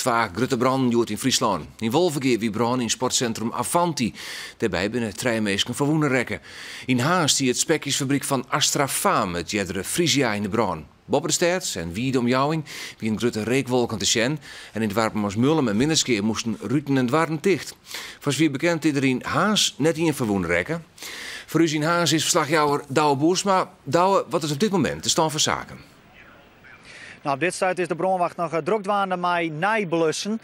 vaak grote branden joert in Friesland. In Wolvergeer wie brand in sportcentrum Avanti. Daarbij binnen 3 mensen verwonnen rekken. In Haast die het spekjesfabriek van Astrafaam het jedere Frisia in de brand. Bobberstad en Wiede omjouwing wie een grote reekwolk te zien. En in het Warpenmars Mullum en Minneskeer moesten Ruten en Dwarren dicht. Voor wie bekend iedereen Haas net in verwonnen rekken. Voor u in Haas is verslagjouwer Douwe Boersma. Douwe, wat is op dit moment de stand van zaken? Nou, op dit stuit is de brandwacht nog druk dwaande met nijblussen.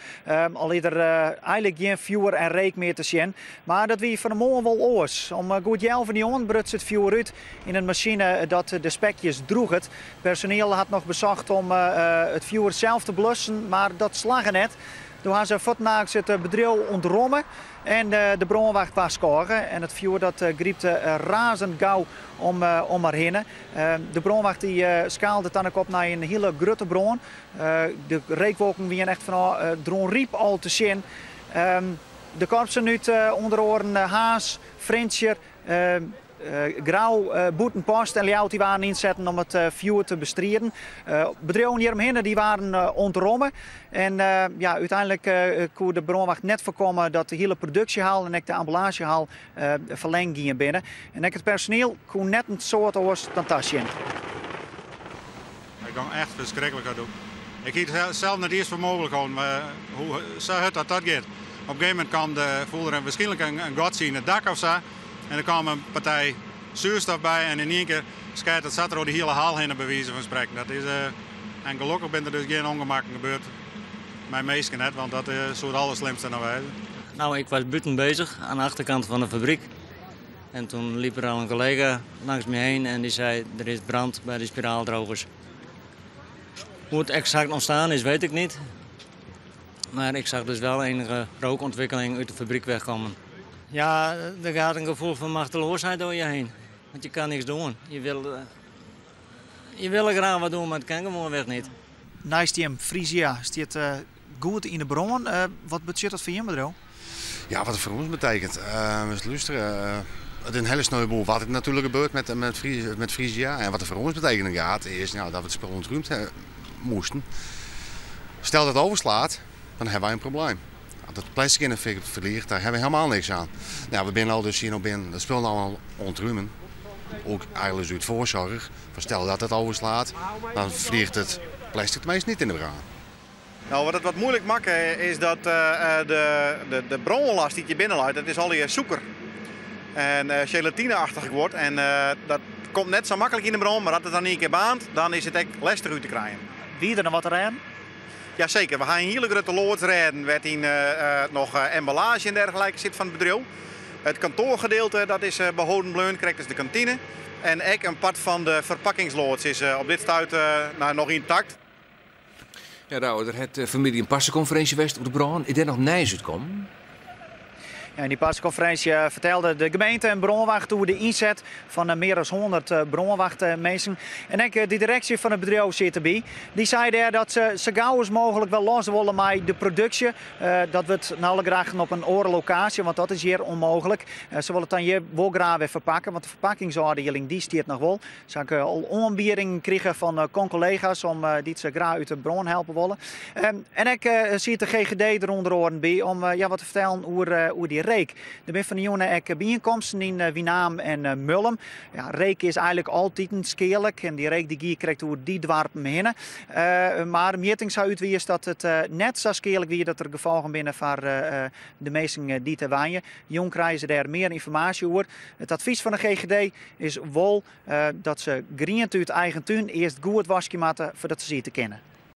Al is er eigenlijk geen vuur en reek meer te zien. Maar dat wie van de morgen wel oors. Om goed 11 uur brutst het vuur uit in een machine dat de spekjes droeg het. Personeel had nog bezocht om het vuur zelf te blussen, maar dat slag net. Toen hadden ze voortnaaks het bedrijf ontrommen en de brandwacht was scoren. En het vuur dat griepte razend gauw om erheen. De brandwacht die schaalde dan ook op naar een hele grote brand. De reekwolken waren echt van droom riep al te zien. De korpsen nu onder oren Haas, Frenscher, Grauw, Boetenpost en Ljout die waren inzetten om het vuur te bestrijden. Bedrijven hieromheen die waren ontrommen. En ja, uiteindelijk kon de brandwacht net voorkomen dat de hele productiehal en ook de ambulancehal verlengd gingen binnen. En ook het personeel kon net een soort oors dan tasje in. Ik kan echt verschrikkelijk aan doen. Ik hield zelf niet eerst voor mogelijk gewoon, hoe zo het dat gaat. Op een gegeven moment kwam de voerder waarschijnlijk een gat zien in het dak of zo. En er kwam een partij zuurstof bij en in één keer schijnt het zat er door de hele haal heen bij wijze van spreken. Dat is, en gelukkig ben er dus geen ongemakken gebeurd. Mijn meesten net, want dat is het allerslimste naar wijze. Nou, ik was buiten bezig aan de achterkant van de fabriek. En toen liep er al een collega langs me heen en die zei er is brand bij de spiraaldrogers. Hoe het exact ontstaan is, weet ik niet. Maar ik zag dus wel enige rookontwikkeling uit de fabriek wegkomen. Ja, er gaat een gevoel van machteloosheid door je heen. Want je kan niks doen. Je wil er graag wat doen, maar het kan gewoon weg niet. Naast die Frisia staat goed in de bron. Wat betekent dat voor je bedrijf? Ja, wat het voor ons betekent. We luisteren. Het is een hele snelle boel wat er natuurlijk gebeurt met Frisia. En wat het voor ons betekent gaat, is dat we het spul ontruimd moesten. Stel dat het overslaat, dan hebben wij een probleem. Dat plastic in de fik verliegt, daar hebben we helemaal niks aan. Nou, we zijn al dus hier binnen het spul nou al ontruimen. Ook eigenlijk uit voorzorg. Stel dat het overslaat, dan vliegt het plastic meest niet in de brand. Nou, wat het wat moeilijk maakt is dat de bronlast die je binnenlaat, dat is al je zoeker. En gelatineachtig wordt. En dat komt net zo makkelijk in de bron, maar als het dan een keer baant, dan is het echt lastig uit te krijgen. Wie er dan wat rijden? Jazeker, we gaan een hele grote loods rijden, waarin nog emballage en dergelijke zit van het bedrijf. Het kantoorgedeelte dat is behouden bleun, krijgt dus de kantine. En ook een part van de verpakkingsloods is op dit stuit nog intact. Ja, Douwe, er heeft familie een passenconferentie geweest op de brand. Is er nog nijs uitkomen? Ja, in die persconferentie vertelde de gemeente en brandwacht over de inzet van meer dan 100 brandwachtmensen. En ook de directie van het bedrijf zit erbij. Die zei daar dat ze zo gauw als mogelijk wel los willen met de productie. Dat we het nou graag op een andere locatie, want dat is hier onmogelijk. Ze willen het dan hier wel graag weer verpakken, want de verpakkingsafdeling die stiert nog wel. Ze hebben al aanbiedingen gekregen van collega's om die ze graag uit de bron helpen willen. En ik zie de GGD eronder bij om wat te vertellen hoe die reek. Er zijn van de jongen ook bijeenkomsten in Wienaam en Mullum. Ja, reek is eigenlijk altijd een skeerlijk en die reek die krijgt hoe die dwarpen heen. Maar meeting zou uitwijzen dat het net zo skeerlijk wie dat er gevolgen binnen voor de meesten die te waaien. Jong krijgen daar meer informatie over. Het advies van de GGD is wel dat ze grient uit eigen tuin eerst goed wasje maken voordat ze te kennen.